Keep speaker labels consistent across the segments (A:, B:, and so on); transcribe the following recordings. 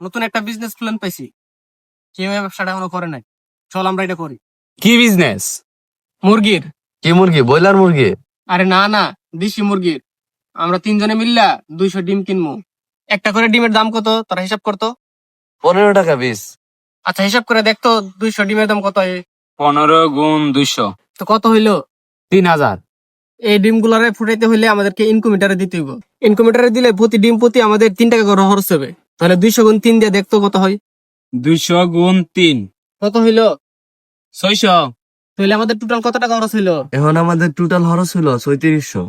A: নতুন একটা business plan পাইছি, কেউ এই ব্যবসাটা এখনো করে নাই। চল আমরা এটা করি।
B: কি বিজনেস?
A: মুরগির।
C: কি মুরগি? ব্রয়লার মুরগি?
A: আরে না না, দেশি মুরগির। আমরা তিনজনে মিললা 200 ডিম কিনবো। একটা করে ডিমের দাম কত তারা হিসাব করতো?
C: 15 টাকা পিস।
A: আচ্ছা হিসাব করে দেখতো 200 ডিমের দাম কত হয়?
B: 15 গুণ 200,
A: তো কত হইলো?
B: 3000।
A: এই ডিম গুলারে ফুটাইতে হইলে আমাদেরকে ইনকুবেটরে দিতে হইব। ইনকুবেটরে দিলে প্রতি ডিম প্রতি আমাদের 3 টাকা করে খরচ হবে। তাহলে 200 গুণ 3 দিয়ে দেখতো কত হয়?
B: 200 গুণ 3,
A: কত হইলো?
B: 600।
A: তাহলে আমাদের টোটাল কত টাকা খরচ হইলো?
C: এখন আমাদের টোটাল খরচ হলো 3700।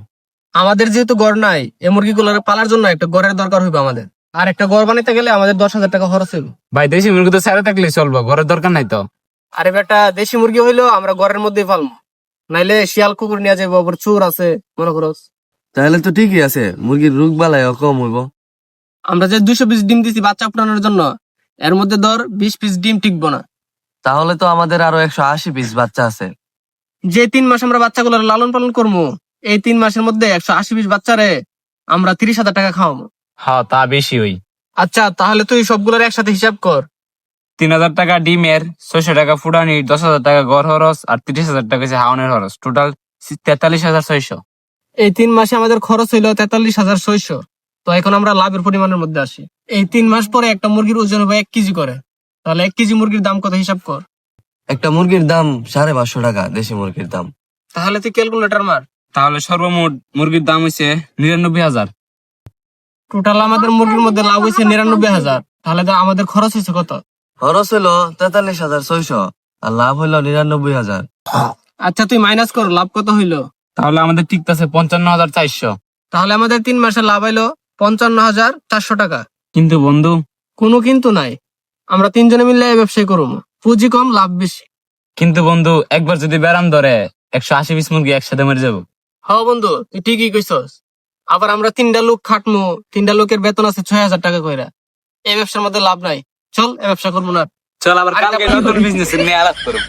A: আমাদের যেহেতু গড় নাই, এই মুরগিগুলোর পালার জন্য একটা গড়ের দরকার হইবে আমাদের। আর একটা গড় বানাইতে গেলে আমাদের 10,000 টাকা খরচ হইব।
B: ভাই দেশি মুরগি তো ছেড়ে থাকলে চলবো, ঘরের দরকার নাই তো।
A: আরে বেটা, দেশি মুরগি হইলো আমরা ঘরের মধ্যেই পালবো, নাইলে শিয়াল কুকুর নিয়ে যাবো, আবার চোর আছে মনে করস।
C: তাহলে তো ঠিকই আছে, মুরগির রোগ বালাইও কম হইব।
A: আমরা যে 200 পিস ডিম দিছি বাচ্চা ফুটানোর জন্য, এর মধ্যে ধর 20 পিস ডিম টিকবো না।
C: তাহলে তো আমাদের আরো 180 পিস বাচ্চা আছে।
A: যে 3 মাস আমরা বাচ্চাগুলোর লালন পালন করবো, এই 3 মাসের মধ্যে 180 পিস বাচ্চারে আমরা 30,000 টাকা খাওয়াবো।
B: হ্যাঁ তা বেশি হই।
A: আচ্ছা তাহলে তুই সবগুলোর একসাথে হিসাব কর।
B: 3000 টাকা ডিমের, 600 টাকা ফুটানির, 10,000 টাকা ঘর খরচ আর 30,000 টাকা হচ্ছে হাওনের খরচ, টোটাল 43,600।
A: এই 3 মাসে আমাদের খরচ হইলো 43,600। তো এখন আমরা লাভের পরিমাণের মধ্যে আসি। এই 3 মাস পরে একটা মুরগির ওজন হবে 1 কেজি করে। তাহলে 1 কেজি মুরগির দাম কত হিসাব কর।
C: একটা মুরগির দাম 550 টাকা, দেশি মুরগির দাম।
A: তাহলে তুই ক্যালকুলেটর মার।
B: তাহলে সর্বমোট মুরগির দাম হচ্ছে 99,000।
A: টোটাল আমাদের মুরগির মধ্যে লাভ হয়েছে 99,000। তাহলে তো আমাদের খরচ হয়েছে কত?
C: খরচ হলো 43,600 আর লাভ হইলো 99,000।
A: আচ্ছা তুই মাইনাস কর, লাভ কত হইলো?
B: তাহলে আমাদের টিকতেছে 55,400।
A: তাহলে আমাদের 3 মাসে লাভ হইলো 55,400 টাকা।
B: কিন্তু বন্ধু,
A: কোনো কিন্তু নাই, আমরা তিনজনে মিলে এই ব্যবসায় করবো, পুঁজি কম লাভ বেশি।
B: কিন্তু বন্ধু একবার যদি ব্যারাম ধরে 180 পিস মুরগি একসাথে মরে যাবো।
A: হ্যাঁ বন্ধু, তুই ঠিকই কইছস। আবার আমরা 3টা লোক খাটমু, 3টা লোকের বেতন আছে 6,000 টাকা কইরা। এই ব্যবসার মধ্যে লাভ নাই, চল এই ব্যবসা করবো না।
B: চল আবার
A: আরেকটা
B: কালকে
A: plan
B: নতুন
A: করি।
B: বিজনেস নিয়ে আলাপ করব।